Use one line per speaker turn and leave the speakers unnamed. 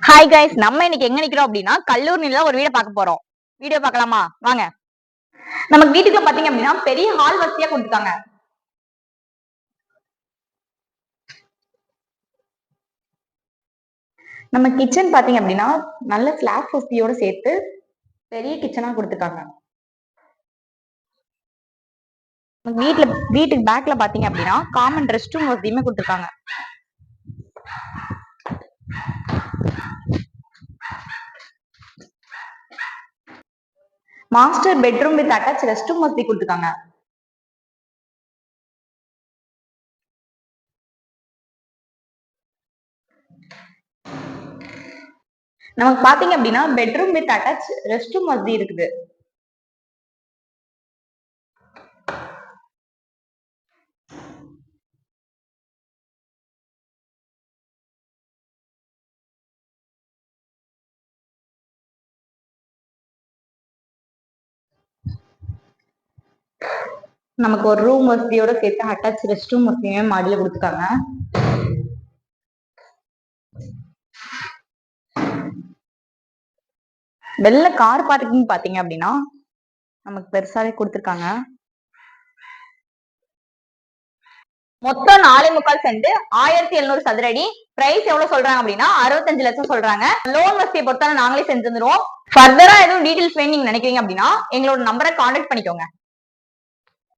Hi guys, நம்ம இன்னைக்கு எங்க நிக்கிறோம் அப்படின்னா கல்லூரியில ஒரு வீட பார்க்க போறோம். வீடியோ பார்க்கலாமா? வாங்க. நமக்கு வீட்டுக்குள்ள பாத்தீங்க அப்படின்னா பெரிய ஹால் வசதியா கொடுத்துருக்காங்க. நம்ம கிச்சன் பாத்தீங்க அப்படின்னா நல்ல ஸ்லாப் வசதியோட சேர்த்து பெரிய கிச்சனா கொடுத்துருக்காங்க. வீட்டுக்கு பேக்ல பாத்தீங்க அப்படின்னா காமன் ரெஸ்ட் ரூம் வசதியுமே கொடுத்துருக்காங்க. Master bedroom with attach rest room வசதி கொடுத்துருக்காங்க. நமக்கு பாத்தீங்க அப்படின்னா bedroom with attach rest room வசதி இருக்குது. நமக்கு ஒரு ரூம் வசதியோட சேர்த்து அட்டாச் ரெஸ்ட் ரூம் வசதியுமே மாடியில கொடுத்துருக்காங்க. வெளில கார் பார்க்கிங் பாத்தீங்க அப்படின்னா நமக்கு பெருசாவே கொடுத்துருக்காங்க. மொத்தம் 4.25 சென்ட், 1700 சதுரடி. பிரைஸ் எவ்வளவு சொல்றாங்க அப்படின்னா 65 லட்சம் சொல்றாங்க. லோன் வசதியை பொறுத்தாலும் நாங்களே செஞ்சு தந்துருவோம். ஃபர்தரா எதுவும் டீடைல்ஸ் வேணும் நீங்க நினைக்கிறீங்க அப்படின்னா எங்களோட நம்பரை கான்டாக்ட் பண்ணிக்கோங்க.